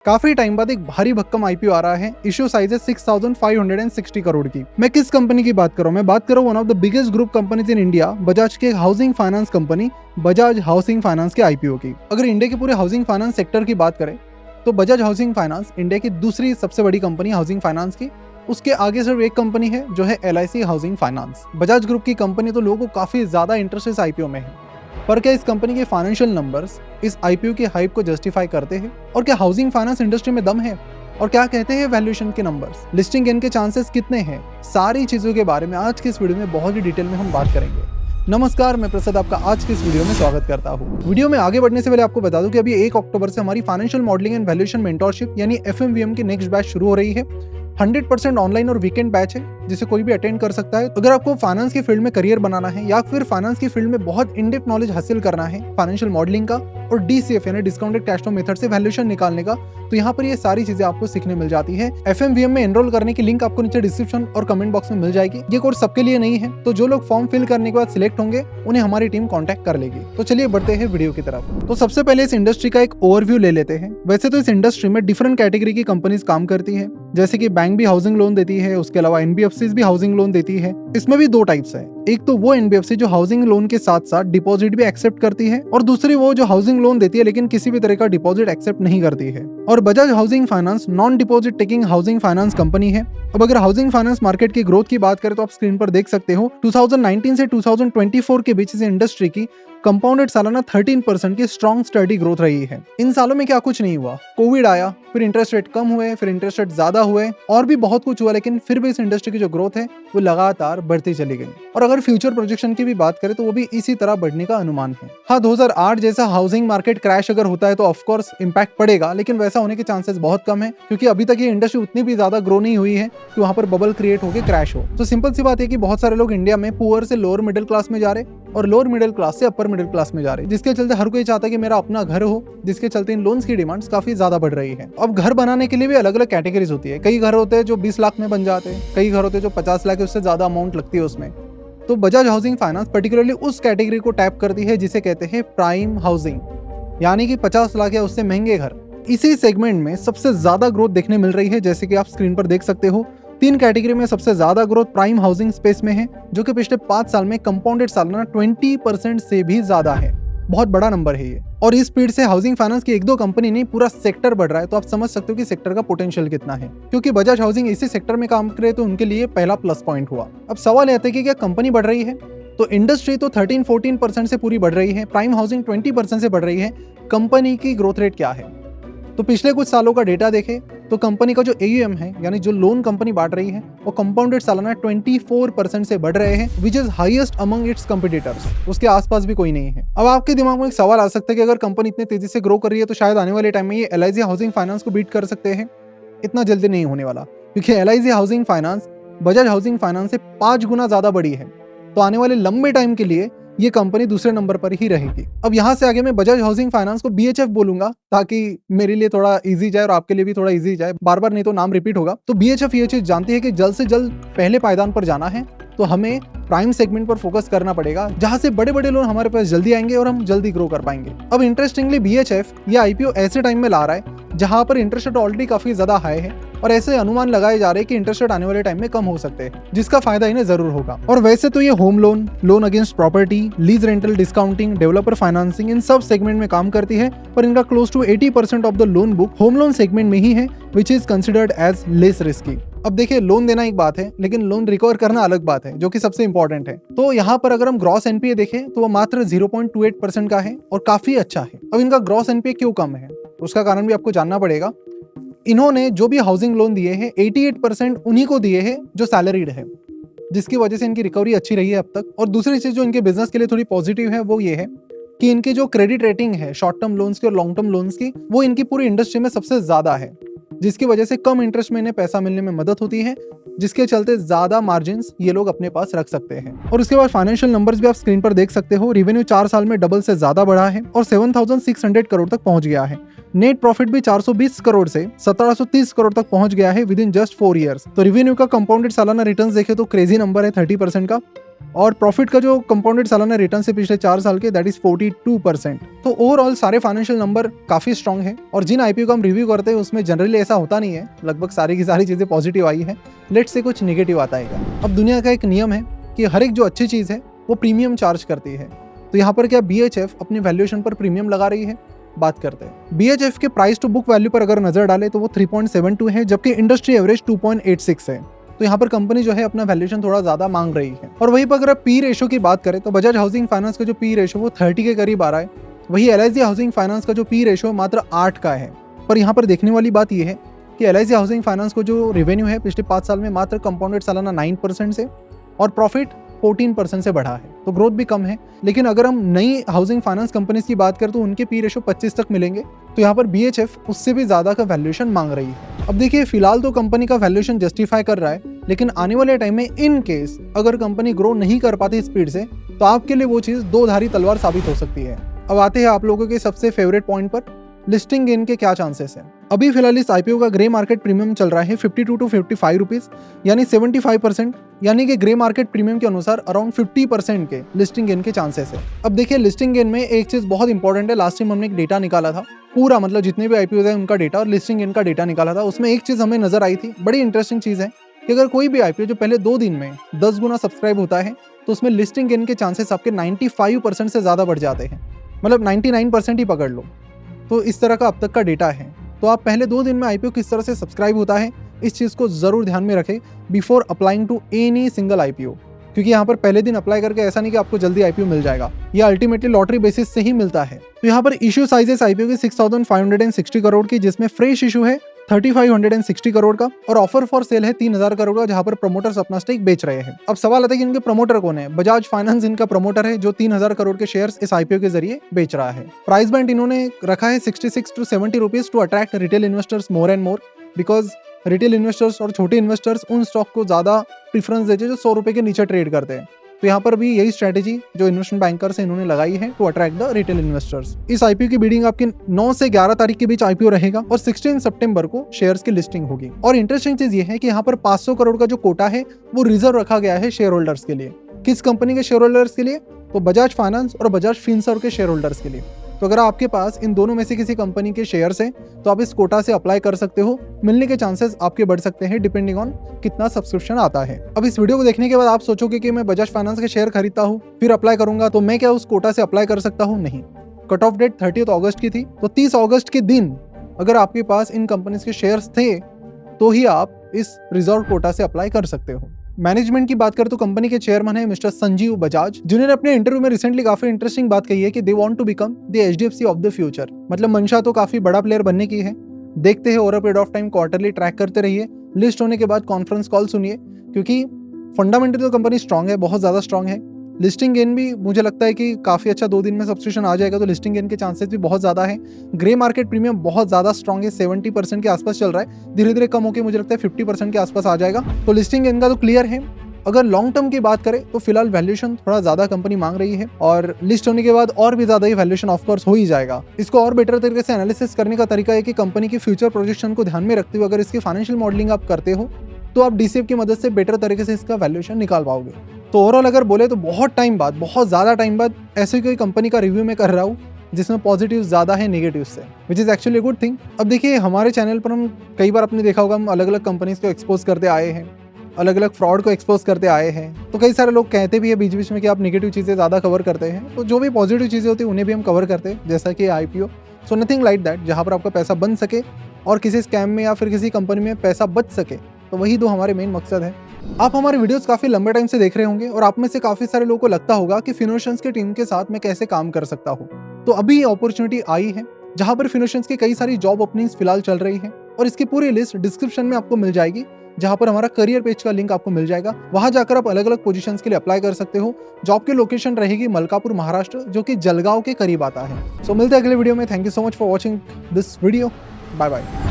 काफी टाइम बाद एक भारी भक्कम आईपीओ आ रहा है। इश्यू साइज है 6560 करोड़ की। मैं किस कंपनी की बात कर रहा हूँ? मैं बात कर रहा हूँ one of the biggest group companies in India, Bajaj के housing finance company Bajaj housing finance के आईपीओ की। अगर इंडिया के पूरे हाउसिंग फाइनेंस सेक्टर की बात करें तो बजाज हाउसिंग फाइनेंस इंडिया की दूसरी सबसे बड़ी कंपनी हाउसिंग फाइनेंस की। उसके आगे सिर्फ एक कंपनी है जो है LIC housing finance. Bajaj group की कंपनी तो लोगों को काफी ज्यादा इंटरेस्ट इस आईपीओ में है, पर क्या इस कंपनी के फाइनेंशियल नंबर्स इस आईपीओ की हाइप को जस्टिफाई करते हैं? और क्या हाउसिंग फाइनेंस इंडस्ट्री में दम है? और क्या कहते हैं वैल्यूएशन के नंबर्स? लिस्टिंग गेन के चांसेस कितने हैं? सारी चीजों के बारे में आज के इस वीडियो में बहुत ही डिटेल में हम बात करेंगे। नमस्कार, मैं प्रसाद आपका आज के इस वीडियो में स्वागत करता हूँ। वीडियो में आगे बढ़ने से पहले आपको बता दूं कि अभी 1 अक्टूबर से हमारी financial modelling and valuation mentorship यानी FMVM की नेक्स्ट बैच शुरू हो रही है। 100% ऑनलाइन और वीकेंड बैच है जिसे कोई भी अटेंड कर सकता है। अगर आपको फाइनेंस के फील्ड में करियर बनाना है या फिर फाइनेंस की फील्ड में बहुत इन डेप्थ नॉलेज हासिल करना है फाइनेंशियल मॉडलिंग का और DCF यानी डिस्काउंटेड कैश फ्लो मेथड से वैल्यूएशन निकालने का, तो यहाँ पर ये सारी चीजें आपको सीखने मिल जाती है। FMVM में एनरोल करने की लिंक आपको नीचे डिस्क्रिप्शन और कमेंट बॉक्स में मिल जाएगी। ये कोर्स सबके लिए नहीं है, तो जो लोग फॉर्म फिल करने के बाद सिलेक्ट होंगे उन्हें हमारी टीम कॉन्टैक्ट कर लेगी। तो चलिए बढ़ते हैं वीडियो की तरफ। तो सबसे पहले इस इंडस्ट्री का एक ओवरव्यू ले लेते हैं। वैसे तो इस इंडस्ट्री में डिफरेंट कैटेगरी की कंपनीज काम करती है, जैसे कि बैंक भी हाउसिंग लोन देती है, उसके अलावा NBFCs भी हाउसिंग लोन देती है। इसमें भी दो टाइप्स है, एक तो वो NBFC जो हाउसिंग लोन के साथ साथ डिपॉजिट भी एक्सेप्ट करती है, और दूसरी वो जो हाउसिंग लोन देती है लेकिन किसी भी तरह का डिपॉजिट एक्सेप्ट नहीं करती है। और Bajaj housing finance non deposit taking housing finance company है। अब अगर हाउसिंग फाइनेंस मार्केट की ग्रोथ की बात करें तो आप स्क्रीन पर देख सकते हो 2019 से 2024 के बीच इस इंडस्ट्री की कंपाउंडेड सालाना 13% की स्ट्रॉन्ग स्टडी ग्रोथ रही है। इन सालों में क्या कुछ नहीं हुआ, कोविड आया, फिर इंटरेस्ट रेट कम हुए, फिर इंटरेस्ट रेट ज्यादा हुए, और भी बहुत कुछ हुआ, लेकिन फिर भी इस इंडस्ट्री की जो ग्रोथ है वो लगातार बढ़ती चली गई। और अगर फ्यूचर प्रोजेक्शन की भी बात करें तो वो भी इसी तरह बढ़ने का अनुमान है। हाँ, 2008 जैसा हाउसिंग मार्केट क्रैश अगर होता है तो ऑफकोर्स इम्पैक्ट पड़ेगा, लेकिन वैसा होने के चांसेस बहुत कम है, क्योंकि अभी तक ये इंडस्ट्री उतनी भी ज्यादा ग्रो नहीं हुई है कि वहां पर बबल क्रिएट होकर क्रैश हो। तो सिंपल सी बात है कि बहुत सारे लोग इंडिया में पुअर से लोअर मिडिल क्लास में जा रहे और लोअर मिडिल क्लास से अपर मिडिल क्लास में जा रहे, जिसके चलते हर कोई चाहता है कि मेरा अपना घर हो, जिसके चलते इन लोन्स की डिमांड्स काफी ज्यादा बढ़ रही है। अब घर बनाने के लिए भी अलग अलग कैटेगरीज होती है। कई घर होते हैं जो 20 लाख में बन जाते हैं, कई घर होते हैं जो 50 लाख उससे ज्यादा अमाउंट लगती है उसमें। तो बजाज हाउसिंग फाइनेंस पर्टिकुलरली उस कैटेगरी को टैप करती है जिसे कहते हैं प्राइम हाउसिंग, यानी कि 50 लाख या उससे महंगे घर। इसी सेगमेंट में सबसे ज्यादा ग्रोथ देखने मिल रही है, जैसे कि आप स्क्रीन पर देख सकते हो। 3 कैटेगरी में सबसे ज्यादा ग्रोथ प्राइम हाउसिंग स्पेस में है, जो कि पिछले 5 साल में कंपाउंडेड सालाना 20% से भी ज्यादा है। बहुत बड़ा नंबर है ये। और इस स्पीड से हाउसिंग फाइनेंस की 1-2 कंपनी नहीं, पूरा सेक्टर बढ़ रहा है, तो आप समझ सकते हो कि सेक्टर का पोटेंशियल कितना है। क्योंकि बजाज हाउसिंग इसी सेक्टर में काम करे तो उनके लिए पहला प्लस पॉइंट हुआ। अब सवाल आता है कि क्या कंपनी बढ़ रही है? तो इंडस्ट्री तो 13-14% से पूरी बढ़ रही है, प्राइम हाउसिंग 20% से बढ़ रही है। कंपनी की ग्रोथ रेट क्या है? तो पिछले कुछ सालों का डेटा देखें तो कंपनी का जो AUM है, यानी जो लोन कंपनी बांट रही है, वो कंपाउंडेड सालाना 24% से बढ़ रहे हैं, which is highest among it's competitors. उसके आसपास भी कोई नहीं है। अब आपके दिमाग में एक सवाल आ सकता है कि अगर कंपनी इतनी तेजी से ग्रो कर रही है तो शायद आने वाले टाइम में ये LIC हाउसिंग फाइनेंस को बीट कर सकते हैं। इतना जल्दी नहीं होने वाला, क्योंकि LIC housing finance Bajaj housing finance से 5 गुना ज्यादा बड़ी है। तो आने वाले लंबे टाइम के लिए ये कंपनी दूसरे नंबर पर ही रहेगी। अब यहाँ से आगे मैं बजाज हाउसिंग फाइनेंस को BHF बोलूंगा, ताकि मेरे लिए थोड़ा इजी जाए और आपके लिए भी थोड़ा इजी जाए, बार बार नहीं तो नाम रिपीट होगा। तो BHF ये चीज जानती है कि जल्द से जल्द पहले पायदान पर जाना है, तो हमें प्राइम सेगमेंट पर फोकस करना पड़ेगा, जहां से बड़े बड़े लोन हमारे पास जल्दी आएंगे और हम जल्दी ग्रो कर पाएंगे। अब इंटरेस्टिंगली BHF ये IPO ऐसे टाइम में ला रहा है जहां पर इंटरेस्ट रेट ऑलरेडी काफी ज्यादा हाई है, और ऐसे अनुमान लगाए जा रहे हैं कि इंटरेस्ट रेट आने वाले टाइम में कम हो सकते हैं, जिसका फायदा इन्हें जरूर होगा। और वैसे तो ये home loan, loan against property, lease rental discounting, developer financing, इन सब सेगमेंट में काम करती है, पर इनका close to 80% of the loan book home loan segment में ही है, which is considered as less risky. अब देखिए, लोन देना एक बात है, लेकिन लोन रिकवर करना अलग बात है, जो कि सबसे इंपॉर्टेंट है। तो यहाँ पर अगर हम ग्रॉस NPA देखें तो वो मात्र 0.28% का है और काफी अच्छा है। अब इनका ग्रॉस NPA क्यों कम है, उसका कारण भी आपको जानना पड़ेगा। इन्होंने जो भी हाउसिंग लोन दिए हैं 88% उन्हीं को दिए हैं जो सैलरीड है, जिसकी वजह से इनकी रिकवरी अच्छी रही है अब तक। और दूसरी चीज जो इनके बिजनेस के लिए थोड़ी पॉजिटिव है वो ये है कि इनकी जो क्रेडिट रेटिंग है शॉर्ट टर्म लोन्स की और लॉन्ग टर्म लोन्स की, वो इनकी पूरी इंडस्ट्री में सबसे ज्यादा है, जिसकी वजह से कम इंटरेस्ट में इन्हें पैसा मिलने में मदद होती है, जिसके चलते ज्यादा मार्जिन ये लोग अपने पास रख सकते हैं। और उसके बाद फाइनेंशियल नंबर्स भी आप स्क्रीन पर देख सकते हो। रेवेन्यू 4 साल में डबल से ज्यादा बढ़ा है और 7600 करोड़ तक पहुंच गया है। नेट प्रॉफिट भी 420 करोड़ से 1730 करोड़ तक पहुंच गया है विद इन जस्ट 4 ईयर्स। तो रेवेन्यू का कंपाउंडेड सालाना रिटर्न्स देखे तो क्रेजी नंबर है 30% का। और प्रॉफिट का जो कंपाउंडेड सालाना रिटर्न से पिछले 4 साल के दैट इज 42%। तो ओवरऑल सारे फाइनेंशियल नंबर काफी स्ट्रांग है और जिन आईपीओ का हम रिव्यू करते हैं उसमें जनरली ऐसा होता नहीं है, लगभग सारी की सारी चीजें पॉजिटिव आई है, लेट्स से कुछ नेगेटिव आता है। अब दुनिया का एक नियम है कि हर एक जो अच्छी चीज है वो प्रीमियम चार्ज करती है। तो यहाँ पर क्या BHF अपनी वैल्यूएशन पर प्रीमियम लगा रही है, बात करते हैं। BHF के प्राइस टू बुक वैल्यू पर अगर नजर डाले तो वो 3.72 है, जबकि इंडस्ट्री एवरेज 2.86 है। तो यहाँ पर कंपनी जो है अपना वैल्यूएशन थोड़ा ज्यादा मांग रही है। और वहीं पर अगर पी रेशो की बात करें तो बजाज हाउसिंग फाइनेंस का जो पी रेशो वो 30 के करीब आ रहा है, वही LIC हाउसिंग फाइनेंस का जो पी रेशो मात्र 8 का है। पर यहाँ पर देखने वाली बात यह है कि LIC हाउसिंग फाइनेंस को जो रेवेन्यू है पिछले 5 साल में मात्र कंपाउंडेड सालाना 9% से और प्रॉफिट 14% से बढ़ा है, तो ग्रोथ भी कम है। लेकिन अगर हम नई हाउसिंग फाइनेंस कंपनीज की बात करें तो उनके पी रेशो 25 तक मिलेंगे, तो यहाँ पर BHF उससे भी ज्यादा का वैल्यूएशन मांग रही है। अब देखिए फिलहाल तो कंपनी का वैल्यूएशन जस्टिफाई कर रहा है, लेकिन आने वाले टाइम में इन केस अगर कंपनी ग्रो नहीं कर पाती स्पीड से तो आपके लिए वो चीज दो धारी तलवार साबित हो सकती है। अब आते हैं आप लोगों के सबसे फेवरेट पॉइंट पर, लिस्टिंग गेन के क्या चांसेस है। अभी फिलहाल इस आईपीओ का ग्रे मार्केट प्रीमियम चल रहा है 52 to 55 रुपीज, यानी 75%, यानी कि ग्रे मार्केट प्रीमियम के अनुसार अराउंड 50% के लिस्टिंग गेन के चांसेस है। अब देखिए लिस्टिंग गेन में एक चीज बहुत इंपॉर्टेंट है, लास्ट टाइम हमने एक डेटा निकाला था पूरा, मतलब जितने भी आईपीओ है उनका डेटा और लिस्टिंग गेन का डेटा निकाला था, उसमें एक चीज हमें नजर आई थी, बड़ी इंटरेस्टिंग चीज है कि अगर कोई भी आईपीओ जो पहले 2 दिन में 10 गुना सब्सक्राइब होता है तो उसमें लिस्टिंग गेन के चांसेस आपके 95% से ज्यादा बढ़ जाते हैं, मतलब 99% ही पकड़ लो। तो इस तरह का अब तक का डेटा है। तो आप पहले 2 दिन में आईपीओ किस तरह से सब्सक्राइब होता है इस चीज को जरूर ध्यान में रखें before applying to any single IPO, क्योंकि यहाँ पर पहले दिन अप्लाई करके ऐसा नहीं कि आपको जल्दी आईपीओ मिल जाएगा, ये अल्टीमेटली लॉटरी बेसिस से ही मिलता है। तो यहाँ पर इश्यू साइजेस आईपीओ की 6560 करोड़ की, जिसमें फ्रेश इशू है 3560 करोड़ का और ऑफर फॉर सेल है 3000 करोड़ का, जहां पर प्रमोटर्स अपना स्टेक बेच रहे हैं। अब सवाल आता है कि इनके प्रमोटर कौन है। बजाज फाइनेंस इनका प्रमोटर है जो 3000 करोड़ के शेयर्स इस आईपीओ के जरिए बेच रहा है। प्राइस बैंड इन्होंने रखा है 66 to 70 rupees to attract retail investors more and more, because retail investors और छोटे इन्वेस्टर्स उन स्टॉक को ज्यादा प्रीफरेंस देते हैं जो 100 रुपए के नीचे ट्रेड करते हैं। तो यहाँ पर भी यही स्ट्रेटेजी जो इन्वेस्टमेंट बैंकर्स हैं इन्होंने लगाई है to attract the retail investors. इस आईपीओ की बिडिंग आपकी 9 से 11 तारीख के बीच आईपीओ रहेगा और 16 सितंबर को शेयर्स की लिस्टिंग होगी। और इंटरेस्टिंग चीज ये है कि यहाँ पर 500 करोड़ का जो कोटा है वो रिजर्व रखा गया है शेयर होल्डर्स के लिए। किस कंपनी के शेयर होल्डर्स के लिए? तो बजाज फाइनेंस और बजाज फिनसर्व के शेयर होल्डर्स के लिए। तो अगर आपके पास इन दोनों में से किसी कंपनी के शेयर्स हैं तो आप इस कोटा से अप्लाई कर सकते हो, मिलने के चांसेस आपके बढ़ सकते हैं डिपेंडिंग ऑन कितना सब्सक्रिप्शन आता है। अब इस वीडियो को देखने के बाद आप सोचोगे कि मैं बजाज फाइनेंस के शेयर खरीदता हूँ फिर अप्लाई करूंगा, तो मैं क्या उस कोटा से अप्लाई कर सकता हूँ? नहीं। कट ऑफ डेट 30 अगस्त की थी, तो 30 अगस्त के दिन अगर आपके पास इन कंपनीज के शेयर्स थे तो ही आप इस रिजर्व कोटा से अप्लाई कर सकते हो। मैनेजमेंट की बात करें तो कंपनी के चेयरमैन है मिस्टर संजीव बजाज, जिन्होंने अपने इंटरव्यू में रिसेंटली काफी इंटरेस्टिंग बात कही है कि they want to become the HDFC of the future. मतलब मंशा तो काफी बड़ा प्लेयर बनने की है। देखते हैं over a period of time, quarterly track करते रहिए, लिस्ट होने के बाद कॉन्फ्रेंस कॉल सुनिए, क्योंकि फंडामेंटली तो कंपनी स्ट्रांग है, बहुत ज्यादा स्ट्रांग है। लिस्टिंग गेन भी मुझे लगता है कि काफी अच्छा 2 दिन में सब्सक्रिप्शन आ जाएगा, तो लिस्टिंग गेन के चांसेस भी बहुत ज्यादा है। ग्रे मार्केट प्रीमियम बहुत ज्यादा स्ट्रांग है, 70% के आसपास चल रहा है, धीरे धीरे कम होकर मुझे लगता है 50% के आसपास आ जाएगा। तो लिस्टिंग गेन का तो क्लियर है। अगर लॉन्ग टर्म की बात करें तो फिलहाल वैल्यूएशन थोड़ा ज्यादा कंपनी मांग रही है और लिस्ट होने के बाद और भी ज्यादा ही वैल्यूएशन ऑफ कोर्स हो ही जाएगा। इसको और बेटर तरीके से एनालिसिस करने का तरीका है कि कंपनी की फ्यूचर प्रोजेक्शन को ध्यान में रखते हुए अगर इसकी फाइनेंशियल मॉडलिंग आप करते हो तो आप DCF की मदद से बेटर तरीके से इसका वैल्यूएशन निकाल पाओगे। तो ओवरऑल अगर बोले तो बहुत टाइम बाद, बहुत ज्यादा टाइम बाद ऐसे कोई कंपनी का रिव्यू में कर रहा हूँ जिसमें पॉजिटिव ज्यादा है नेगेटिव से, which is actually good thing. अब देखिए हमारे चैनल पर हम कई बार आपने देखा होगा हम अलग अलग कंपनीज को एक्सपोज करते आए हैं, अलग अलग फ्रॉड को एक्सपोज करते आए हैं। तो कई सारे लोग कहते भी है बीच बीच में कि आप नेगेटिव चीज़ें ज़्यादा कवर करते हैं, तो जो भी पॉजिटिव चीज़ें होती हैं उन्हें भी हम कवर करते हैं, जैसा कि IPO. So nothing like that, जहाँ पर आपका पैसा बन सके और किसी स्कैम में या फिर किसी कंपनी में पैसा बच सके, तो वही दो हमारे मेन मकसद है। आप हमारे वीडियोस काफ़ी लंबे टाइम से देख रहे होंगे और आप में से काफ़ी सारे लोगों को लगता होगा कि फिनोशंस की टीम के साथ मैं कैसे काम कर सकता हूँ। तो अभी ये अपॉर्चुनिटी आई है जहाँ पर फिनोशंस की कई सारी जॉब ओपनिंग्स फिलहाल चल रही है और इसकी पूरी लिस्ट डिस्क्रिप्शन में आपको मिल जाएगी, जहां पर हमारा करियर पेज का लिंक आपको मिल जाएगा। वहां जाकर आप अलग अलग पोजीशंस के लिए अप्लाई कर सकते हो। जॉब की लोकेशन रहेगी मलकापुर महाराष्ट्र, जो कि जलगांव के करीब आता है। सो मिलते हैं अगले वीडियो में। Thank you so much for watching this video. Bye bye.